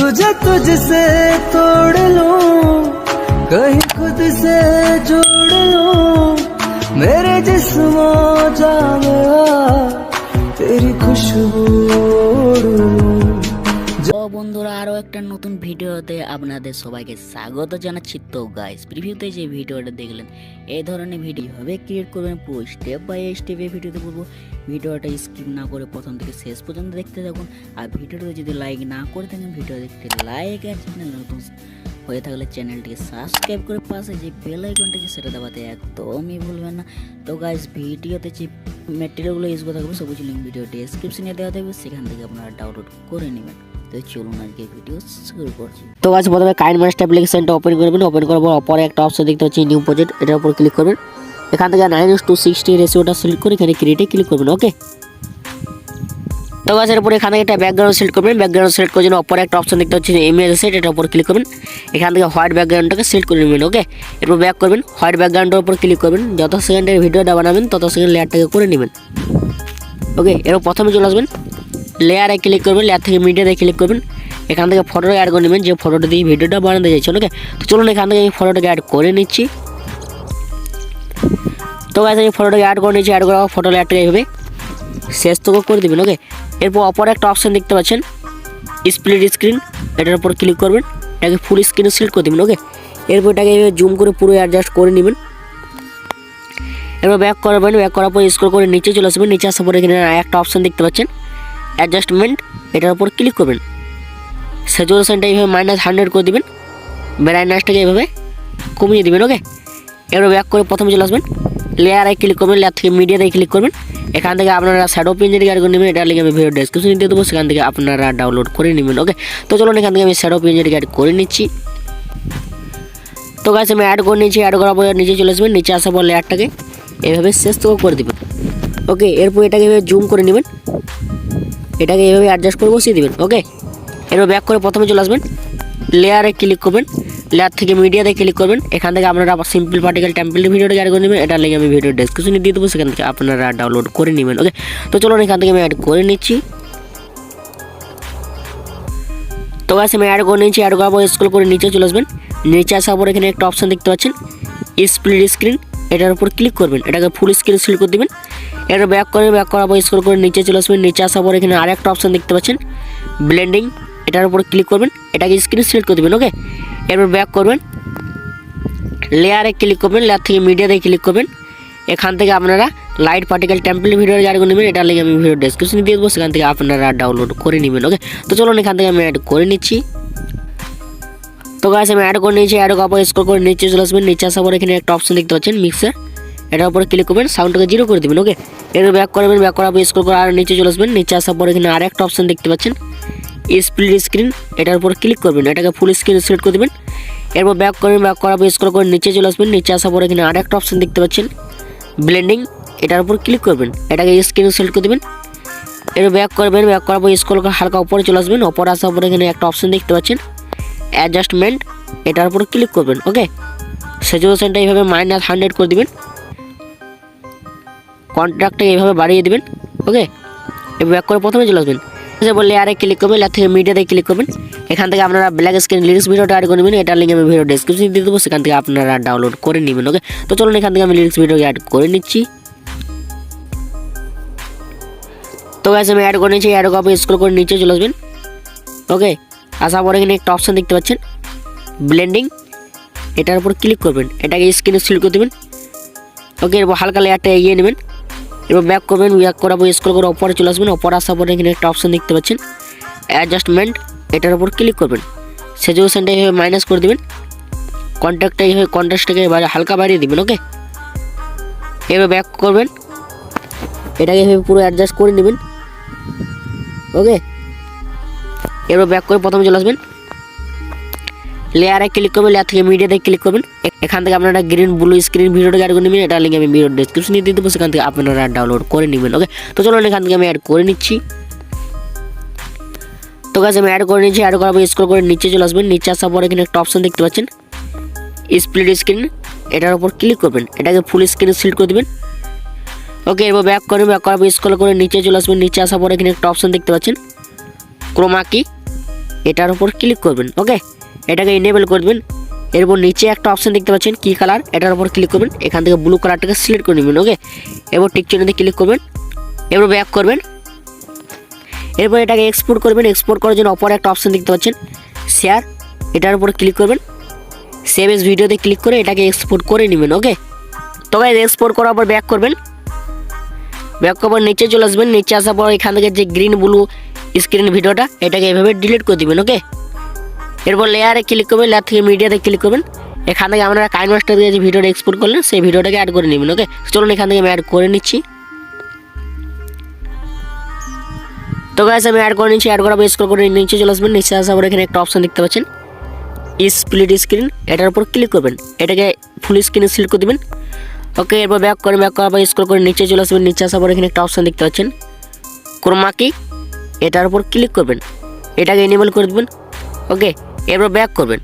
तुझे तुझसे तोड़ लूं, कहीं खुद से जोड़ लूं, मेरे जिस्मों जान तेरी खुशबू ओढ़ लूं। বন্ধুরা আরো একটা নতুন ভিডিওতে আপনাদের সবাইকে স্বাগত জানাচ্ছি। তো গাইস, প্রিভিউতে যে ভিডিওটা দেখলেন এই ধরনের ভিডিও হবে ক্রিয়েট করবেন পুরো স্টেপ বাই স্টেপ এই ভিডিওতে বলবো। ভিডিওটা স্কিপ না করে প্রথম থেকে শেষ পর্যন্ত দেখতে থাকুন। আর ভিডিওটা যদি লাইক না করে থাকেন ভিডিও দেখতে লাইক, আর চ্যানেল নতুন হয়ে থাকলে চ্যানেলটিকে সাবস্ক্রাইব করে পাশে যে বেল আইকনটাকে সেটা দাবাতে একদমই ভুলবেন না। তো গাইস, ভিডিওতে যে ম্যাটেরিয়ালগুলো ইউজ করতে থাকবে সবুজ লিঙ্ক ভিডিও ডেসক্রিপশনে দেওয়া থাকবে, সেখান থেকে আপনারা ডাউনলোড করে নেবেন। তো চলুন আজকে ভিডিও শুরু করছি। তো গাইস, প্রথমে কাইনমাস্টার অ্যাপ্লিকেশনটা ওপেন করবেন। ওপেন করার পর অপরে একটা অপশন দেখতে পাচ্ছেন নিউ প্রজেক্ট, এটার উপর ক্লিক করবেন। এখান থেকে 9:60 রেশিওটা সিলেক্ট করে এখানে ক্রিয়েটে ক্লিক করবেন। ওকে, তো গাইস এরপর এখান থেকে একটা ব্যাকগ্রাউন্ড সিলেক্ট করবেন। ব্যাকগ্রাউন্ড সিলেক্ট করার জন্য অপরে একটা অপশন দেখতে পাচ্ছেন ইমেজ সেট, এটার উপর ক্লিক করবেন। এখান থেকে হোয়াইট ব্যাকগ্রাউন্ডটাকে সিলেক্ট করে নেবেন। ওকে, এরপর ব্যাক করবেন, হোয়াইট ব্যাকগ্রাউন্ডের উপর ক্লিক করবেন। যত সেকেন্ডের ভিডিওটা বানাবেন তত সেকেন্ড লেয়ারটাকে করে নেবেন। ওকে, এরপর প্রথমে চলে আসবেন, লেয়ারে ক্লিক করবেন, লেয়ার থেকে মিডিয়াতে ক্লিক করবেন। এখান থেকে ফটোটা অ্যাড করে নেবেন, যে ফটোটা দিয়ে ভিডিওটা বানাতে চাইছেন। ওকে, তো চলুন এখান থেকে আমি ফটোটাকে অ্যাড করে নিচ্ছি। তো গাইস, আমি ফটোটাকে অ্যাড করে নিচ্ছি। অ্যাড করার পর ফটো লেয়ারটাকে এইভাবে শেষ থেকে করে দেবেন। ওকে, এরপর অপর একটা অপশন দেখতে পাচ্ছেন স্প্লিট স্ক্রিন, এটার উপর ক্লিক করবেন। এটাকে ফুল স্ক্রিনে সিলেক্ট করে দেবেন। ওকে, এরপর এটাকে জুম করে পুরো অ্যাডজাস্ট করে নেবেন। এরপর ব্যাক করবেন, ব্যাক করার পর স্ক্রল করে নিচে চলে আসবেন। নিচে আসার পর এখানে একটা অপশন দেখতে পাচ্ছেন অ্যাডজাস্টমেন্ট, এটার উপর ক্লিক করবেন। স্যাচুরেশনটা এইভাবে -100 করে দেবেন, ব্রাইটনেসটাকে এইভাবে কমিয়ে দেবেন। ওকে, এবার ব্যাক করে প্রথমে চলে আসবেন, লেয়ারে ক্লিক করবেন, লেয়ার থেকে মিডিয়াতে ক্লিক করবেন। এখান থেকে আপনারা শ্যাডো পেঞ্জের অ্যাড করে নেবেন, এটা লিখে আমি ভিডিও ডেসক্রিপশনে দিয়ে দেবো, সেখান থেকে আপনারা ডাউনলোড করে নেবেন। ওকে, তো চলুন এখান থেকে আমি শ্যাডো পেঞ্জের অ্যাড করে নিচ্ছি। তো গাইস, আমি অ্যাড করে নিচ্ছি। অ্যাড করার পর নিচে চলে আসবেন, নিচে আসার পর লেয়ারটাকে এইভাবে শেষ থেকে করে দেবেন। ওকে, এরপর এটাকে এভাবে জুম করে নেবেন, এটাকে এইভাবে অ্যাডজাস্ট করে বসিয়ে দেবেন। ওকে, এরপর ব্যাক করে প্রথমে চলে আসবেন, লেয়ারে ক্লিক করবেন, লেয়ার থেকে মিডিয়াতে ক্লিক করবেন। এখান থেকে আপনারা সিম্পল পার্টিকেল টেম্পলের ভিডিওটা অ্যাড করে নেবেন, এটা লিখে আমি ভিডিও ডেসক্রিপশনে দিয়ে দেবো, সেখান থেকে আপনারা ডাউনলোড করে নেবেন। ওকে, তো চলুন এখান থেকে আমি অ্যাড করে নিচ্ছি। তো গাইস, আমি অ্যাড করে নিচ্ছি। অ্যাড করার পর স্ক্রল করে নিচে চলে আসবেন। নিচে আসার পর এখানে একটা অপশন দেখতে পাচ্ছেন স্প্লিট স্ক্রিন, এটার উপর ক্লিক করবেন। এটাকে ফুল স্ক্রিন সিলেক্ট করে দেবেন। এটা ব্যাক করে ব্যাক করার পর স্ক্রল করে নিচে চলে আসবেন। নিচে আসার পর এখানে আরেকটা অপশন দেখতে পাচ্ছেন ব্লেন্ডিং, এটার উপর ক্লিক করবেন। এটাকে স্ক্রিন সিলেক্ট করে দেবেন। ওকে, এরপর ব্যাক করবেন, লেয়ারে ক্লিক করবেন, লেয়ার থেকে মিডিয়াতে ক্লিক করবেন। এখান থেকে আপনারা লাইট পার্টিকেল টেম্পলের ভিডিও অ্যাড করে নেবেন, এটা লিখে আমি ভিডিও ডেসক্রিপশনে দিয়ে দেবো, সেখান থেকে আপনারা ডাউনলোড করে নেবেন। ওকে, তো চলুন এখান থেকে আমি অ্যাড করে নিচ্ছি। তো গাইস, আমি অ্যাড করে নিয়েছি। অ্যাড করার পর স্ক্রল করে নিচে চলে আসবেন। নিচে আসার পর এখানে একটা অপশন দেখতে পাচ্ছেন মিক্সার, এটার উপরে ক্লিক করবেন, সাউন্ডটাকে 0 করে দেবেন। ওকে, এর ব্যাক করবেন, ব্যাক করার পর স্ক্রল করে আর নিচে চলে আসবেন। নিচে আসার পর এখানে আরেকটা অপশন দেখতে পাচ্ছেন স্প্লিট স্ক্রিন, এটার উপর ক্লিক করবেন। এটাকে ফুল স্ক্রিন সিলেক্ট করে দেবেন। এরপর ব্যাক করবেন, ব্যাক করার পর স্ক্রল করে নিচে চলে আসবেন। নিচে আসার পর এখানে আরেকটা অপশন দেখতে পাচ্ছেন ব্লেন্ডিং, এটার উপর ক্লিক করবেন। এটাকে স্ক্রিন সিলেক্ট করে দেবেন। এরপর ব্যাক করবেন, ব্যাক করার পর স্ক্রল করে হালকা উপরে চলে আসবেন। উপরে আসার পর এখানে একটা অপশন দেখতে পাচ্ছেন অ্যাডজাস্টমেন্ট, এটার উপর ক্লিক করবেন। ওকে, স্যাচুরেশনটা এইভাবে -100 করে দেবেন, কন্ট্রাস্টটা এইভাবে বাড়িয়ে দেবেন। ওকে, এবার ব্যাক করে প্রথমে চলে আসবেন। এরপর লেয়ারে ক্লিক করবেন, লেয়ার থেকে মিডিয়াতে ক্লিক করবেন। এখান থেকে আপনারা ব্ল্যাক স্ক্রিন লিরিক্স ভিডিওটা অ্যাড করে নেবেন, এটা লিঙ্ক আমি ভিডিও ডেসক্রিপশনে দিয়ে দেবো, সেখান থেকে আপনারা ডাউনলোড করে নেবেন। ওকে, তো চলুন এখান থেকে আমি লিরিক্স ভিডিও অ্যাড করে নিচ্ছি। তো গাইস, আমি অ্যাড করে নিচ্ছি। অ্যাড করার পর স্ক্রল করে নিচে চলে আসবেন। ওকে, আসার পরে এখানে একটা অপশন দেখতে পাচ্ছেন ব্লেন্ডিং, এটার উপর ক্লিক করবেন। এটাকে স্ক্রিনে সিলেক্ট করে দেবেন। ওকে, এরপর হালকা লেয়ারটা এগিয়ে নেবেন। এরপর ব্যাক করবেন, ব্যাক করার পর স্ক্রল করে উপরে চলে আসবেন। উপরে আসার পরে এখানে একটা অপশন দেখতে পাচ্ছেন অ্যাডজাস্টমেন্ট, এটার উপর ক্লিক করবেন। স্যাচুরেশনটা এইভাবে মাইনাস করে দেবেন, কন্ট্রাস্টটা এইভাবে কন্ট্রাস্টটাকে হালকা বাড়িয়ে দেবেন। ওকে, এবার ব্যাক করবেন, এটাকে এইভাবে পুরো অ্যাডজাস্ট করে নেবেন। ওকে, এবার ব্যাক করে প্রথমে চলে আসবেন, লেয়ারে ক্লিক করবেন, লেয়ার থেকে মিডিয়াতে ক্লিক করবেন। এখান থেকে আপনারা গ্রিন ব্লু স্ক্রিন ভিডিওটা অ্যাড করে নেবেন, এটা লিঙ্ক আমি ভিডিও ডেসক্রিপশনে দিয়ে দেবো, সেখান থেকে আপনারা ডাউনলোড করে নেবেন। ওকে, তো চলুন এখান থেকে আমি অ্যাড করে নিচ্ছি। তো গাইস, আমি অ্যাড করে নিচ্ছি। অ্যাড করার পর স্ক্রল করে নিচে চলে আসবেন। নিচে আসার পর এখানে একটা অপশন দেখতে পাচ্ছেন স্প্লিট স্ক্রিন, এটার উপর ক্লিক করবেন। এটাকে ফুল স্ক্রিনে সিলেক্ট করে দেবেন। ওকে, এবার ব্যাক করবেন, ব্যাক করার পর স্ক্রল করে নিচে চলে আসবেন। নিচে আসার পর এখানে একটা অপশন দেখতে পাচ্ছেন ক্রোমা কি, এটার উপর ক্লিক করবেন। ওকে, এটাকে ইনেবল করে দেবেন। এরপর নিচে একটা অপশন দেখতে পাচ্ছেন কি কালার, এটার উপর ক্লিক করবেন। এখান থেকে ব্লু কালারটাকে সিলেক্ট করে নেবেন। ওকে, এরপর টিক চিহ্নতে ক্লিক করবেন। এরপর ব্যাক করবেন। এরপর এটাকে এক্সপোর্ট করবেন। এক্সপোর্ট করার জন্য অপর একটা অপশন দেখতে পাচ্ছেন শেয়ার, এটার উপর ক্লিক করবেন। সেভ এস ভিডিওতে ক্লিক করে এটাকে এক্সপোর্ট করে নেবেন। ওকে, তো গাইস এক্সপোর্ট করার পর ব্যাক করবেন। ব্যাক করার পর নিচে চলে আসবেন। নিচে আসার পর এখান থেকে যে গ্রিন ব্লু স্ক্রিন ভিডিওটা, এটাকে এভাবে ডিলিট করে দিবেন। ওকে, এরপর লেয়ারে ক্লিক করবেন। লেয়ার থেকে মিডিয়াতে ক্লিক করবেন। এখান থেকে আপনারা কাইনমাস্টার দিয়ে যে ভিডিওটা এক্সপোর্ট করলেন সেই ভিডিওটাকে অ্যাড করে নেবেন। ওকে, চলুন এখান থেকে আমি অ্যাড করে নিচ্ছি। তো গাইস আমি অ্যাড করে নিচ্ছি। অ্যাড করার পর স্ক্রল করে নিচে চলে আসবেন। নিচে আসার পর এখানে একটা অপশন দেখতে পাচ্ছেন স্প্লিট স্ক্রিন, এটার উপর ক্লিক করবেন। এটাকে ফুল স্ক্রিনে সিলেক্ট করে দেবেন। ওকে, এরপর ব্যাক করার পর স্ক্রল করে নিচে চলে আসবেন। নিচে আসার পর এখানে একটা অপশন দেখতে পাচ্ছেন ক্রোমা-কি, এটার উপর ক্লিক করবেন। এটাকে এনেবল করে দেবেন। ওকে, এরপর ব্যাক করবেন।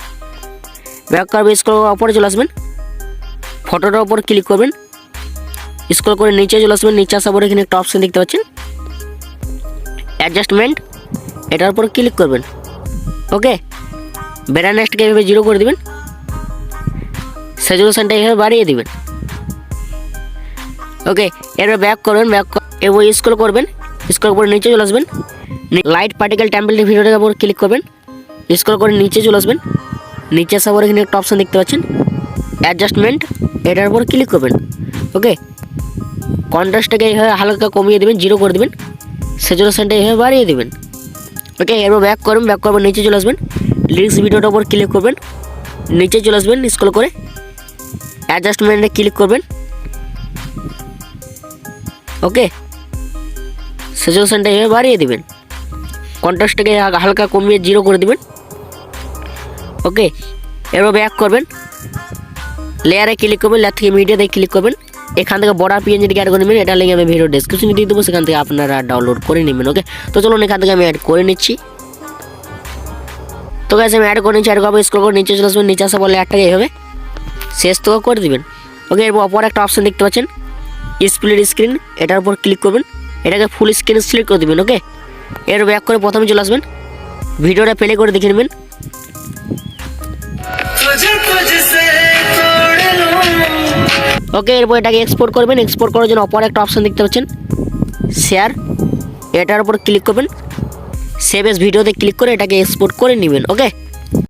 ব্যাক করার পর স্ক্রল উপরে চলে আসবেন। ফটোটার উপর ক্লিক করবেন। স্ক্রল করে নিচে চলে আসবেন। নিচে আসার পর এখানে একটা অপশন দেখতে পাচ্ছেন অ্যাডজাস্টমেন্ট, এটার উপর ক্লিক করবেন। ওকে, ব্রাইটনেসটাকে এভাবে 0 করে দেবেন। স্যাচুরেশনটা এভাবে বাড়িয়ে দিবেন। ওকে, এরপর ব্যাক করবেন। এবার স্ক্রল করবেন। স্ক্রল করে নিচে চলে আসবেন। লাইট পার্টিকেল টেম্পলেটের ভিডিওটার উপর ক্লিক করবেন। স্ক্রল করে নিচে চলে আসবেন। নিচে আসার পর এখানে একটা অপশন দেখতে পাচ্ছেন অ্যাডজাস্টমেন্ট, এটার উপর ক্লিক করবেন। ওকে, কন্ট্রাস্টটাকে এইভাবে হালকা কমিয়ে দেবেন, 0 করে দেবেন। স্যাচুরেশনটা এইভাবে বাড়িয়ে দেবেন। ওকে, এরপর ব্যাক করবেন। ব্যাক করার পর নিচে চলে আসবেন। লিরিক্স ভিডিওটার উপর ক্লিক করবেন। নিচে চলে আসবেন। স্ক্রল করে অ্যাডজাস্টমেন্টে ক্লিক করবেন। ওকে, স্যাচুরেশনটা এভাবে বাড়িয়ে দেবেন। কন্ট্রাস্টটাকে হালকা কমিয়ে 0 করে দেবেন। ওকে, এরপর ব্যাক করবেন। লেয়ারে ক্লিক করবেন। লেয়ার থেকে মিডিয়াতে ক্লিক করবেন। এখান থেকে বর্ডার পিএনজিটিকে অ্যাড করে নেবেন। এটা লিঙ্ক আমি ভিডিও ডেসক্রিপশনে দিয়ে দেবো, সেখান থেকে আপনারা ডাউনলোড করে নেবেন। ওকে, তো চলুন এখান থেকে আমি অ্যাড করে নিচ্ছি। তো গাইস আমি অ্যাড করে নিচ্ছি। অ্যাড করবো, স্ক্রল করে নিচে চলে আসবেন। নিচে আসা বলে লেয়ারটাকে এভাবে শেষ তো করে দিবেন। ওকে, এরপর অপর একটা অপশন দেখতে পাচ্ছেন স্প্লিট স্ক্রিন, এটার উপর ক্লিক করবেন। এটাকে ফুল স্ক্রিন সিলেক্ট করে দেবেন। ওকে, এর ব্যাক করে প্রথমে চলে আসবেন। ভিডিওটা প্লে করে দেখে নেবেন। ওকে, এরপর এটাকে এক্সপোর্ট করবেন। এক্সপোর্ট করার জন্য অপর একটা অপশন দেখতে পাচ্ছেন শেয়ার, এটার উপর ক্লিক করবেন। সেভ এস ভিডিওতে ক্লিক করে এটাকে এক্সপোর্ট করে নেবেন। ওকে।